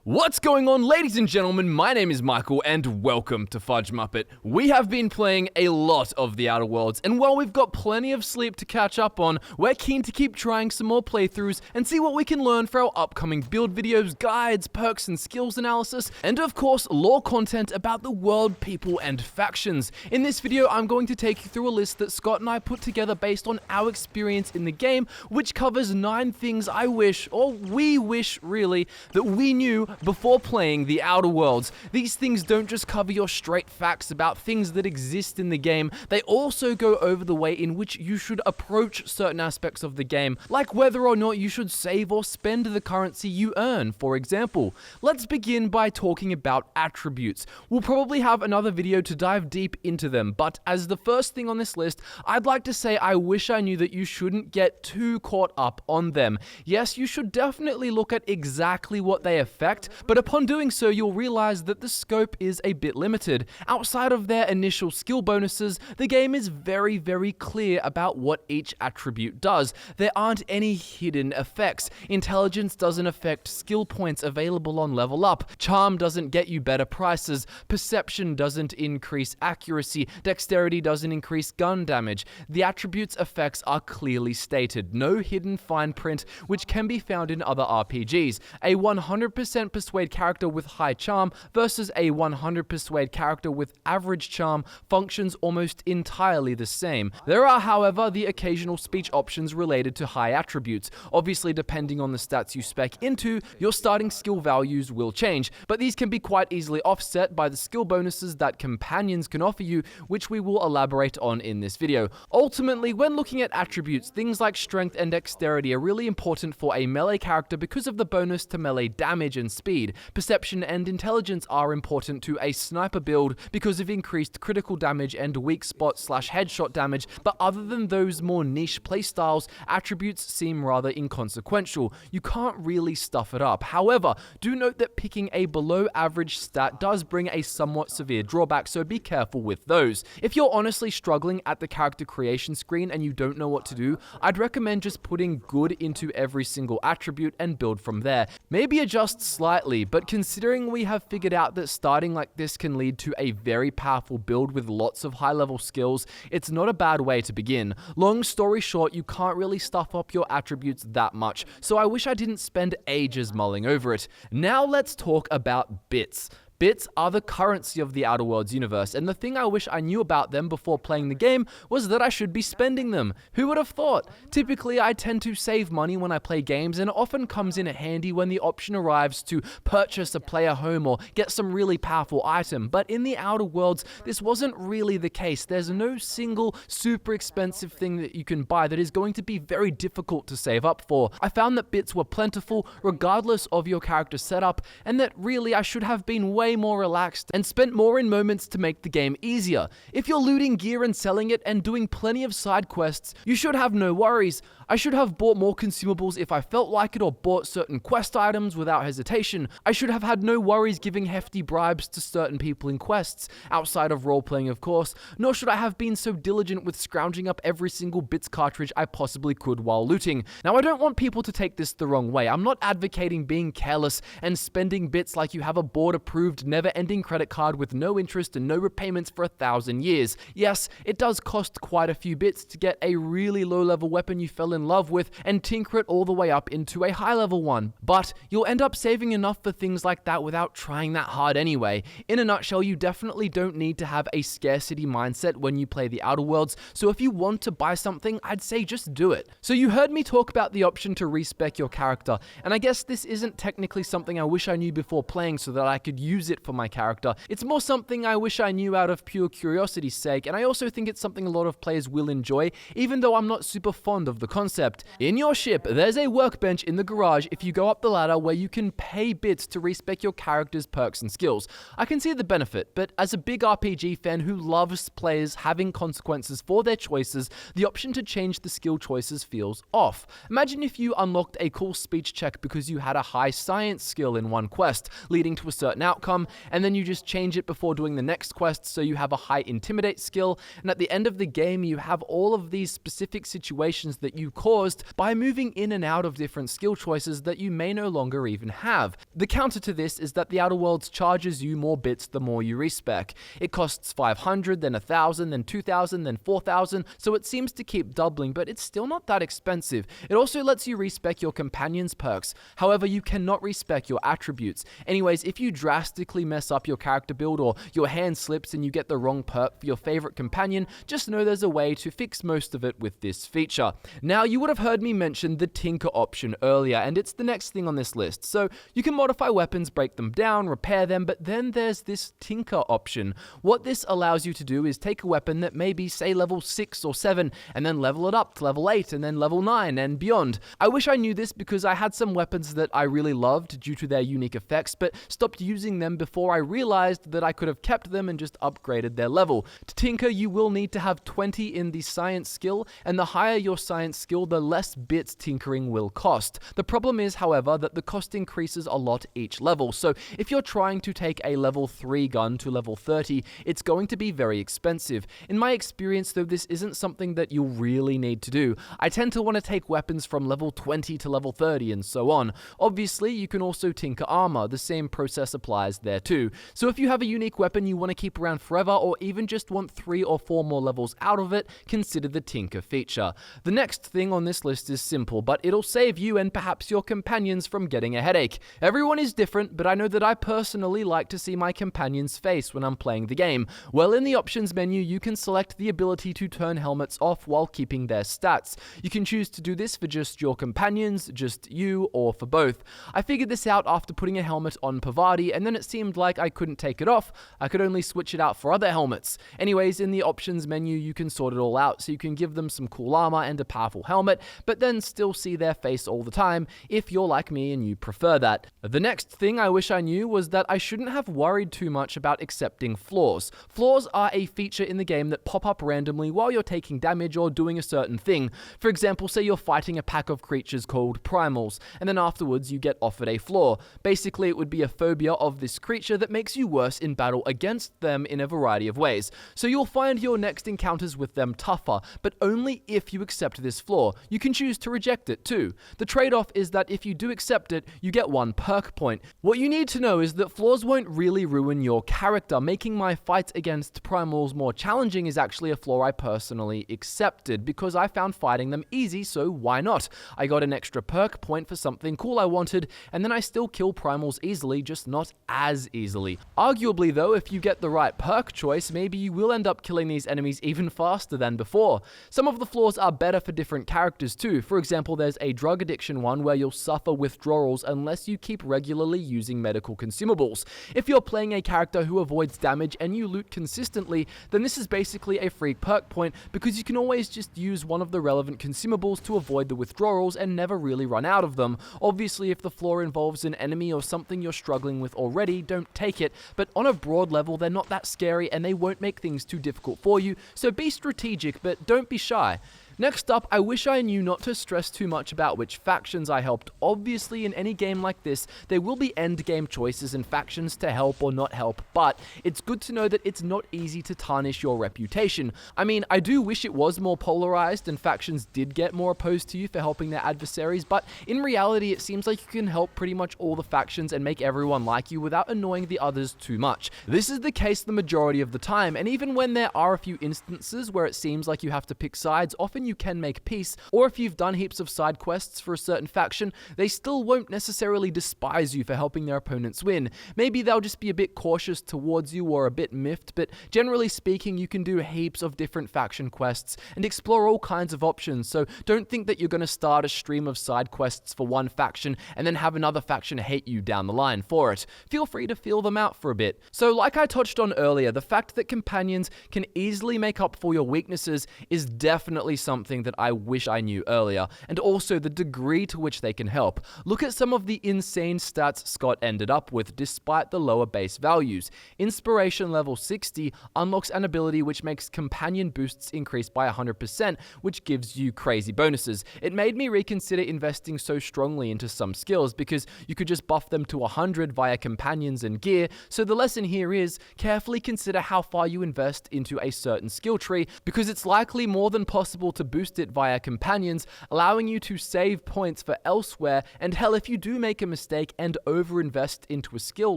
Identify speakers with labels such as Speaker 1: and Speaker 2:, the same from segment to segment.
Speaker 1: What's going on, ladies and gentlemen? My name is Michael and welcome to FudgeMuppet. We have been playing a lot of the Outer Worlds, and while we've got plenty of sleep to catch up on, we're keen to keep trying some more playthroughs and see what we can learn for our upcoming build videos, guides, perks and skills analysis, and of course lore content about the world, people and factions. In this video I'm going to take you through a list that Scott and I put together based on our experience in the game, which covers 9 things I wish, or we wish really, that we knew before playing the Outer Worlds. These things don't just cover your straight facts about things that exist in the game, they also go over the way in which you should approach certain aspects of the game, like whether or not you should save or spend the currency you earn, for example. Let's begin by talking about attributes. We'll probably have another video to dive deep into them, but as the first thing on this list, I'd like to say I wish I knew that you shouldn't get too caught up on them. Yes, you should definitely look at exactly what they affect, but upon doing so, you'll realize that the scope is a bit limited. Outside of their initial skill bonuses, the game is very clear about what each attribute does. There aren't any hidden effects. Intelligence doesn't affect skill points available on level up. Charm doesn't get you better prices. Perception doesn't increase accuracy. Dexterity doesn't increase gun damage. The attributes' effects are clearly stated. No hidden fine print, which can be found in other RPGs. A 100% persuade character with high charm versus a 100 persuade character with average charm functions almost entirely the same. There are, however, the occasional speech options related to high attributes. Obviously, depending on the stats you spec into, your starting skill values will change, but these can be quite easily offset by the skill bonuses that companions can offer you, which we will elaborate on in this video. Ultimately, when looking at attributes, things like strength and dexterity are really important for a melee character because of the bonus to melee damage and speed. Perception and intelligence are important to a sniper build because of increased critical damage and weak spot / headshot damage, but other than those more niche playstyles, attributes seem rather inconsequential. You can't really stuff it up. However, do note that picking a below average stat does bring a somewhat severe drawback, so be careful with those. If you're honestly struggling at the character creation screen and you don't know what to do, I'd recommend just putting good into every single attribute and build from there. Maybe adjust slightly, but considering we have figured out that starting like this can lead to a very powerful build with lots of high-level skills, it's not a bad way to begin. Long story short, you can't really stuff up your attributes that much, so I wish I didn't spend ages mulling over it. Now let's talk about bits. Bits are the currency of the Outer Worlds universe, and the thing I wish I knew about them before playing the game was that I should be spending them. Who would have thought? Typically, I tend to save money when I play games, and it often comes in handy when the option arrives to purchase a player home or get some really powerful item, but in the Outer Worlds, this wasn't really the case. There's no single super expensive thing that you can buy that is going to be very difficult to save up for. I found that bits were plentiful regardless of your character setup, and that really I should have been way more relaxed and spent more in moments to make the game easier. If you're looting gear and selling it and doing plenty of side quests, you should have no worries. I should have bought more consumables if I felt like it, or bought certain quest items without hesitation. I should have had no worries giving hefty bribes to certain people in quests, outside of role-playing of course, nor should I have been so diligent with scrounging up every single bits cartridge I possibly could while looting. Now I don't want people to take this the wrong way. I'm not advocating being careless and spending bits like you have a board-approved never-ending credit card with no interest and no repayments for 1,000 years. Yes, it does cost quite a few bits to get a really low-level weapon you fell in love with and tinker it all the way up into a high-level one, but you'll end up saving enough for things like that without trying that hard anyway. In a nutshell, you definitely don't need to have a scarcity mindset when you play the Outer Worlds, so if you want to buy something, I'd say just do it. So you heard me talk about the option to respec your character, and I guess this isn't technically something I wish I knew before playing so that I could use it for my character. It's more something I wish I knew out of pure curiosity's sake, and I also think it's something a lot of players will enjoy, even though I'm not super fond of the concept. In your ship, there's a workbench in the garage if you go up the ladder where you can pay bits to respec your character's perks and skills. I can see the benefit, but as a big RPG fan who loves players having consequences for their choices, the option to change the skill choices feels off. Imagine if you unlocked a cool speech check because you had a high science skill in one quest, leading to a certain outcome, charm, and then you just change it before doing the next quest so you have a high intimidate skill, and at the end of the game you have all of these specific situations that you caused by moving in and out of different skill choices that you may no longer even have. The counter to this is that the Outer Worlds charges you more bits the more you respec. It costs 500, then 1,000, then 2,000, then 4,000, so it seems to keep doubling, but it's still not that expensive. It also lets you respec your companions' perks. However, you cannot respec your attributes. Anyways, if you drastically mess up your character build or your hand slips and you get the wrong perk for your favorite companion, just know there's a way to fix most of it with this feature. Now, you would have heard me mention the Tinker option earlier, and it's the next thing on this list. So you can modify weapons, break them down, repair them, but then there's this Tinker option. What this allows you to do is take a weapon that may be, say, level 6 or 7, and then level it up to level 8, and then level 9, and beyond. I wish I knew this because I had some weapons that I really loved due to their unique effects, but stopped using them before I realized that I could have kept them and just upgraded their level. To tinker, you will need to have 20 in the science skill, and the higher your science skill, the less bits tinkering will cost. The problem is, however, that the cost increases a lot each level, so if you're trying to take a level 3 gun to level 30, it's going to be very expensive. In my experience, though, this isn't something that you'll really need to do. I tend to want to take weapons from level 20 to level 30 and so on. Obviously, you can also tinker armor. The same process applies there too. So if you have a unique weapon you want to keep around forever, or even just want 3 or 4 more levels out of it, consider the tinker feature. The next thing on this list is simple, but it'll save you and perhaps your companions from getting a headache. Everyone is different, but I know that I personally like to see my companion's face when I'm playing the game. Well, in the options menu, you can select the ability to turn helmets off while keeping their stats. You can choose to do this for just your companions, just you, or for both. I figured this out after putting a helmet on Pavadi, and then it seemed like I couldn't take it off. I could only switch it out for other helmets. Anyways, in the options menu, you can sort it all out, so you can give them some cool armor and a powerful helmet, but then still see their face all the time, if you're like me and you prefer that. The next thing I wish I knew was that I shouldn't have worried too much about accepting flaws. Flaws are a feature in the game that pop up randomly while you're taking damage or doing a certain thing. For example, say you're fighting a pack of creatures called primals, and then afterwards you get offered a flaw. Basically, it would be a phobia of this creature that makes you worse in battle against them in a variety of ways. So you'll find your next encounters with them tougher, but only if you accept this flaw. You can choose to reject it too. The trade-off is that if you do accept it, you get 1 perk point. What you need to know is that flaws won't really ruin your character. Making my fights against primals more challenging is actually a flaw I personally accepted, because I found fighting them easy, so why not? I got an extra perk point for something cool I wanted, and then I still kill primals easily, just not as easily. Arguably though, if you get the right perk choice, maybe you will end up killing these enemies even faster than before. Some of the flaws are better for different characters too. For example, there's a drug addiction one where you'll suffer withdrawals unless you keep regularly using medical consumables. If you're playing a character who avoids damage and you loot consistently, then this is basically a free perk point, because you can always just use one of the relevant consumables to avoid the withdrawals and never really run out of them. Obviously, if the flaw involves an enemy or something you're struggling with already, don't take it, but on a broad level, they're not that scary and they won't make things too difficult for you, so be strategic, but don't be shy. Next up, I wish I knew not to stress too much about which factions I helped. Obviously, in any game like this, there will be endgame choices and factions to help or not help, but it's good to know that it's not easy to tarnish your reputation. I mean, I do wish it was more polarized and factions did get more opposed to you for helping their adversaries, but in reality, it seems like you can help pretty much all the factions and make everyone like you without annoying the others too much. This is the case the majority of the time, and even when there are a few instances where it seems like you have to pick sides, often you can make peace, or if you've done heaps of side quests for a certain faction, they still won't necessarily despise you for helping their opponents win. Maybe they'll just be a bit cautious towards you or a bit miffed, but generally speaking, you can do heaps of different faction quests and explore all kinds of options, so don't think that you're going to start a stream of side quests for one faction and then have another faction hate you down the line for it. Feel free to feel them out for a bit. So like I touched on earlier, the fact that companions can easily make up for your weaknesses is definitely something something that I wish I knew earlier, and also the degree to which they can help. Look at some of the insane stats Scott ended up with despite the lower base values. Inspiration level 60 unlocks an ability which makes companion boosts increase by 100%, which gives you crazy bonuses. It made me reconsider investing so strongly into some skills because you could just buff them to 100 via companions and gear, so the lesson here is carefully consider how far you invest into a certain skill tree because it's likely more than possible to boost it via companions, allowing you to save points for elsewhere, and hell, if you do make a mistake and overinvest into a skill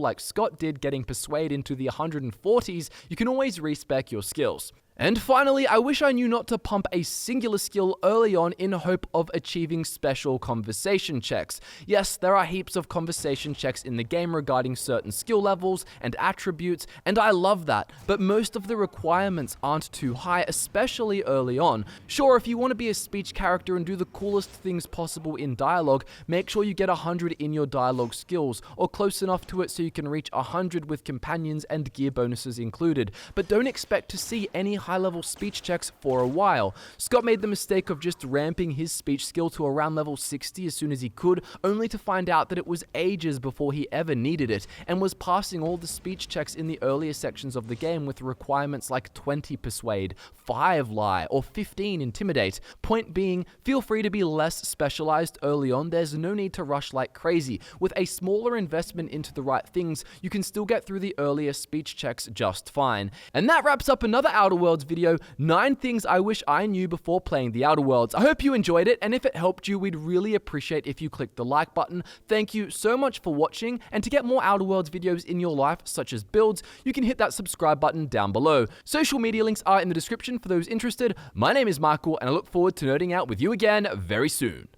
Speaker 1: like Scott did getting Persuade into the 140s, you can always respec your skills. And finally, I wish I knew not to pump a singular skill early on in hope of achieving special conversation checks. Yes, there are heaps of conversation checks in the game regarding certain skill levels and attributes, and I love that, but most of the requirements aren't too high, especially early on. Sure, if you want to be a speech character and do the coolest things possible in dialogue, make sure you get 100 in your dialogue skills, or close enough to it so you can reach 100 with companions and gear bonuses included, but don't expect to see any high-level speech checks for a while. Scott made the mistake of just ramping his speech skill to around level 60 as soon as he could, only to find out that it was ages before he ever needed it, and was passing all the speech checks in the earlier sections of the game with requirements like 20 Persuade, 5 Lie, or 15 Intimidate. Point being, feel free to be less specialized early on, there's no need to rush like crazy. With a smaller investment into the right things, you can still get through the earlier speech checks just fine. And that wraps up another Outer Worlds video, 9 things I wish I knew before playing the Outer Worlds. I hope you enjoyed it, and if it helped you, we'd really appreciate if you clicked the like button. Thank you so much for watching, and to get more Outer Worlds videos in your life, such as builds, you can hit that subscribe button down below. Social media links are in the description for those interested. My name is Michael, and I look forward to nerding out with you again very soon.